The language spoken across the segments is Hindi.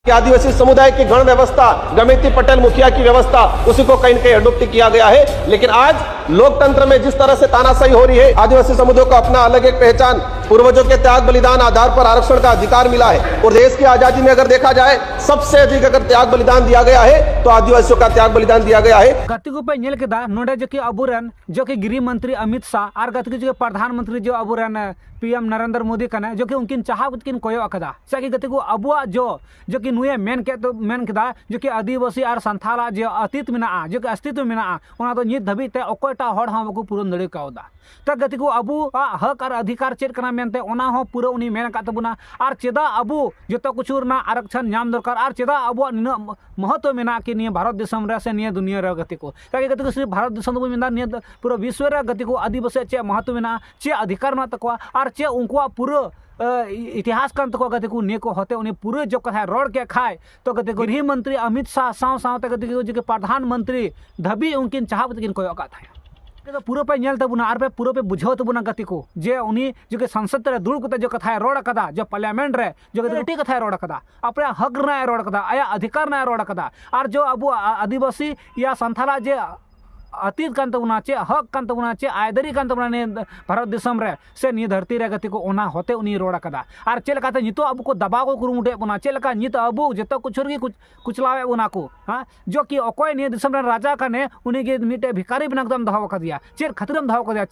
कि आदिवासी समुदाय की गण व्यवस्था, गमेती पटेल मुखिया की व्यवस्था, उसी को कहीं न कहीं अडॉप्ट किया गया है। लेकिन आज लोकतंत्र में जिस तरह से तानाशाही हो रही है, आदिवासी समुदाय को अपना अलग एक पहचान, पूर्वजों के त्याग बलिदान आधार पर आरक्षण का अधिकार मिला है। और देश की आजादी में अगर देखा जाए सबसे अधिक अगर त्याग बलिदान दिया गया है तो आदिवासियों का त्याग बलिदान दिया गया है। गतिको पे नेल केदा नोडे जो कि अबुरन जो कि गृह मंत्री अमित शाह और गतिको जो प्रधानमंत्री जो अबुरन पीएम नरेंद्र मोदी कने जो कि उनकिन चाह किन कोयो अकदा से गतिको अबुआ जो कि नुए मेन केदा जो कि आदिवासी और संथाला जो अतीत मेना जो कि अस्तित्व मेना ओना तो नित धबी ते अकोयटा हड़ हम को पूरा दड़े कावदा त गतिको अबु हक और अधिकार चेक करना मेनते ओना हो पूरा उनी मेन का तबुना और चेदा अबु जतो कुछुर ना आरक्षण नाम दरकार और चेदा अबु निना महत्व मेना कि निये भारत देशम रे से निये दुनिया रे गतिको ताकि गतिको सिर्फ भारत देशम दो मेना निये पूरा विश्व रे गतिको आदिवासी चे महत्व मेना चे अधिकार ना तकवा और चे उनको पूरा इतिहास कान तको गतिको नेको होते उन्हें पूरे जो कथा रोड के खाए तो गतिको गृह मंत्री अमित शाह साथ गतिको जो प्रधानमंत्री धबी उनकिन चाहत किन कोयो का था तो पूरा पे नेल तबुना आर पे पूरा पे बुझाव तबुना गतिको जे उन्हीं जो कि संसद रे दुड़ कते जो कथा रोड कदा जो पार्लियामेंट रे जो गति कथा रोड कदा अपने हक ना रोड कदा आया अधिकार ना रोड कदा और जो अब आदिवासी या संथाला जे अतीत कान तबुना चे हक कान तबुना चे आयदरी कान तबुना ने भारत देशम रे से नि धरती रे गति को ओना होते उनी रोड कदा और चेल काते नितो अब को दबाव को कुरुमुटे बना चेल का नित अब जतो कुछुर की कुचलावे उना को हां जो कि अकोय नि देशम रे राजा कने उनी के मिटे भिखारी बना एकदम दहाव कर दिया चेर खतरम दहाव कर दिया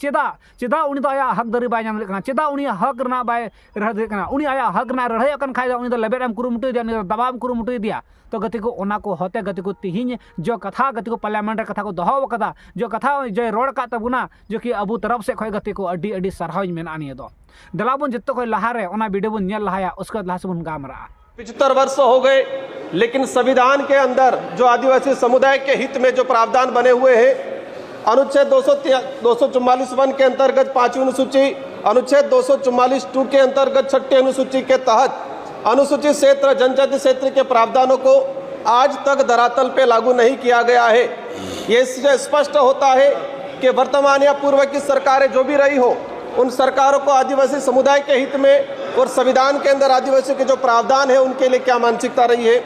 चेदा उनी तो आया हक दरी बाय नाम लेकना चेदा उनी हक ना बाय रह देकना उनी आया हक ना रहे अकन खाय उनी तो लेबेरम कुरुमुटे दिया नि दबाव कुरुमुटे दिया तो गति को ओना को होते गति को तिहिन जो कथा गति को पार्लियामेंट कथा को दहाव कदा जो कथा जो रोड का तबुना जो कि अबू तरफ से खय गति को अड्डी अड्डी सरहाव मेना निये दो दलाबुन जत्तो कोई लहारे ओना वीडियो बुन नेल लहाया उसके लहा से बुन गामरा 75 वर्ष हो गए, लेकिन संविधान के अंदर जो आदिवासी समुदाय के हित में जो प्रावधान बने हुए हैं, अनुच्छेद 244(1) के अंतर्गत 5वीं अनुसूची, अनुच्छेद 244(2) के अंतर्गत 6ठी अनुसूची के तहत अनुसूचित क्षेत्र जनजाति क्षेत्र के प्रावधानों को आज तक धरातल पे लागू नहीं किया गया है। ये स्पष्ट होता है कि वर्तमान या पूर्व की सरकारें जो भी रही हो, उन सरकारों को आदिवासी समुदाय के हित में और संविधान के अंदर आदिवासी के जो प्रावधान है उनके लिए क्या मानसिकता रही है।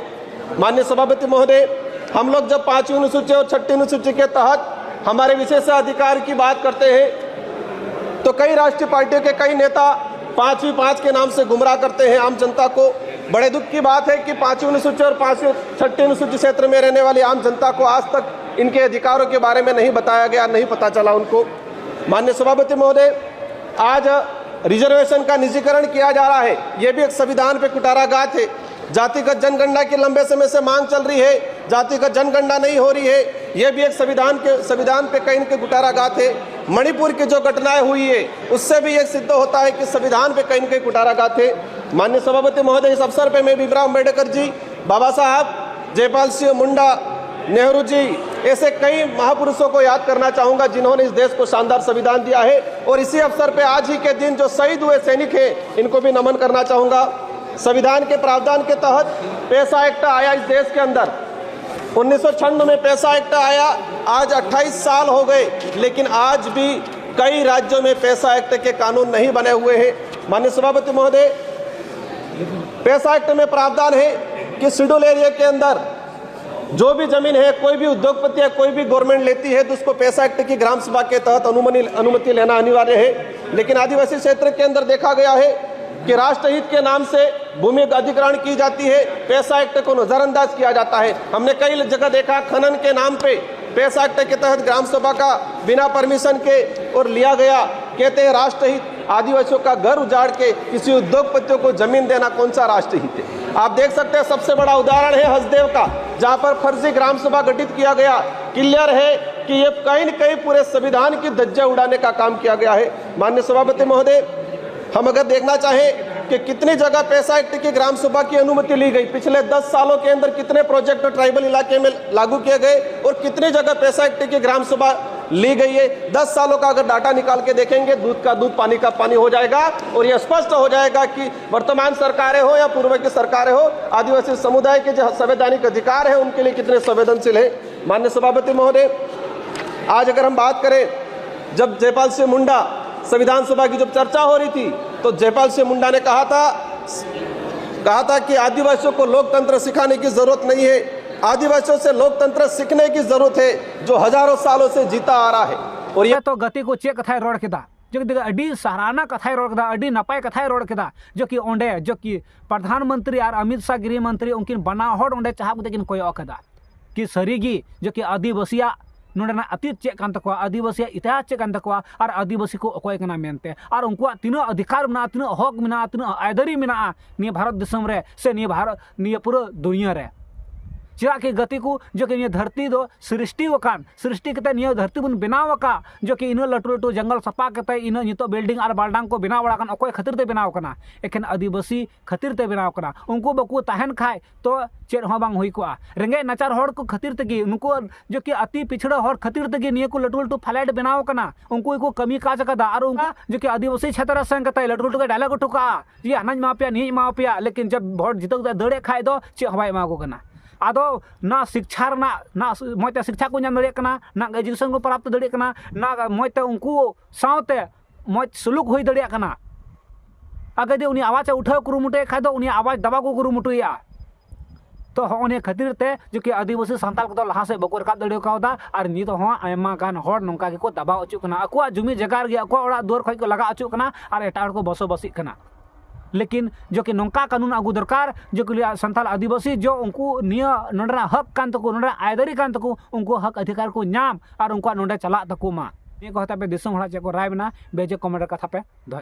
माननीय सभापति महोदय, हम लोग जब 5वीं अनुसूची और 6ठी अनुसूची के तहत हमारे विशेषाधिकार की बात करते हैं तो कई राष्ट्रीय पार्टियों के कई नेता 5वीं के नाम से गुमराह करते हैं आम जनता को। बड़े दुख की बात है कि 5वीं अनुसूची और 6ठी अनुसूची क्षेत्र में रहने वाली आम जनता को आज तक इनके अधिकारों के बारे में नहीं बताया गया, नहीं पता चला उनको। माननीय सभापति महोदय, आज रिजर्वेशन का निजीकरण किया जा रहा है, ये भी एक संविधान पे कुटाराघात है। जातिगत जनगणना की लंबे समय से मांग चल रही है, जातिगत जनगणना नहीं हो रही है, यह भी एक संविधान पे कहीं के कुटाराघात है। मणिपुर की जो घटनाएं हुई है उससे भी ये सिद्ध होता है कि संविधान पे कहीं के कुटाराघात है। माननीय सभापति महोदय, इस अवसर पे मैं भीमराव अम्बेडकर जी, बाबा साहब, जयपाल सिंह मुंडा, नेहरू जी, ऐसे कई महापुरुषों को याद करना चाहूंगा जिन्होंने इस देश को शानदार संविधान दिया है। और इसी अवसर पे आज ही के दिन जो शहीद हुए सैनिक हैं, इनको भी नमन करना चाहूंगा। संविधान के प्रावधान के तहत पैसा एक्ट आया इस देश के अंदर, 1996 में पैसा एक्ट आया, आज 28 साल हो गए, लेकिन आज भी कई राज्यों में पैसा एक्ट के कानून नहीं बने हुए हैं। माननीय सभापति महोदय, पैसा एक्ट में प्रावधान है कि शेड्यूल एरिया के अंदर जो भी जमीन है, कोई भी उद्योगपति या कोई भी गवर्नमेंट लेती है तो उसको पैसा एक्ट की ग्राम सभा के तहत अनुमति लेना अनिवार्य है। लेकिन आदिवासी क्षेत्र के अंदर देखा गया है कि राष्ट्रहित के नाम से भूमि अधिग्रहण की जाती है, पैसा एक्ट को नजरअंदाज किया जाता है। हमने कई जगह देखा खनन के नाम पे पैसा एक्ट के तहत ग्राम सभा का बिना परमिशन के और लिया गया। कहते हैं राष्ट्रहित, आदिवासियों का घर उजाड़ के किसी उद्योगपतियों को जमीन देना कौन सा राष्ट्रहित है। आप देख सकते हैं, सबसे बड़ा उदाहरण है हसदेव का, जहां पर फर्जी ग्राम सभा गठित किया गया। क्लियर है कि ये कहीं न कहीं पूरे संविधान की धज्जियां उड़ाने का काम किया गया है। माननीय सभापति महोदय, हम अगर देखना चाहें कि कितनी जगह पैसा एक्ट की ग्राम सभा की अनुमति ली गई, पिछले 10 सालों के अंदर कितने प्रोजेक्ट ट्राइबल इलाके में लागू किए गए और कितनी जगह पैसा एक्ट की ग्राम सभा ली गई है। 10 सालों का अगर डाटा निकाल के देखेंगे, दूध का दूध पानी का पानी हो जाएगा और यह स्पष्ट हो जाएगा कि वर्तमान सरकारें हो या पूर्व की सरकारें हो, आदिवासी समुदाय के जो संवैधानिक अधिकार है उनके लिए कितने संवेदनशील है। माननीय सभापति महोदय, आज अगर हम बात करें, जब जयपाल सिंह मुंडा संविधान सभा की जब चर्चा हो रही थी तो जयपाल सिंह मुंडा ने कहा था कहा था कि आदिवासियों को लोकतंत्र सिखाने की जरूरत नहीं है, आदिवासियों से लोकतंत्र सीखने की जरूरत है जो हजारों सालों से जीता आ रहा है। और ये तो गति को चेक कथा रोड केदा जो कि अडी सराहना कथा रोड केदा अडी नपाय कथा रोड केदा जो कि ओंडे जो कि प्रधानमंत्री और अमित शाह गृह मंत्री उनकिन बना हड़ ओंडे चाह किन कोय कदा कि सरीगी जो कि आदिवासिया नोडना अतीत चेक कान तकवा आदिवासी इतिहास चेक कान तकवा और आदिवासी को अकोय कना मेनते और उनको तीन अधिकार में तीन हक में तीन आयदरी में निये भारत दिसम रे से निये भारत निये पूरा दुनिया रे चेदा कि गति को जो कि धरती दो सृष्टि वकान सृष्टि कते निये धरती बन बनाव का जो कि इन लटू लटू जंगल सपा कते इन नितो बिल्डिंग और बाल्डांग को बनाव बड़ा अकोय खातिर ते बनाव कना एखन आदिवासी खातिर ते बनाव कना उनको बकु तहन खाय तो चेद हो बांग हुई कोआ रेंगे नाचार हड़ को खातिर तेगी उनको जो कि अति पिछड़ा हड़ खातिर तेगी निये को लटू लटू फ्लैट बनाव कना उनको को कमी काज कदा और उनका जो कि आदिवासी क्षेत्र संग कते लटू लटू के डायलॉग ठुका ये अनाज मा पे नहीं मा पे लेकिन जब वोट जीतक दड़े खाय दो चे हवाई मा को कना आदो ना शिक्षा ना मजते शिक्षा को नाम दड़े ना एजुकेशन को प्राप्त दड़े ना मजते उनको सावते मज सुलूक हुई दड़े अगर दे उनी आवाज उठाव कुरुमुटे खाय दो उनी आवाज दबा को कुरुमुटुया तो होने खातिर ते जो कि आदिवासी सांताल को लहा से बको रकाब दड़े कावदा और नित हो आयमा गान हड़ नोंका के को दबा अचुक कना अकुआ जुमी जगार गे अकुआ ओड़ा दुआर खय को लगा अचुक कना और एटा को बसो बसिक कना लेकिन जो कि नौका कानून आगू दरकार जो कि संथाल आदिवासी जो उनको निया नोडरा हक कान तको नोडरा आयदरी कान तको उनको हक अधिकार को नाम और उनको नोडे चला तको मा ये कहता पे दिसम हड़ा चे को राय बना बेजे कमेंट कथा पे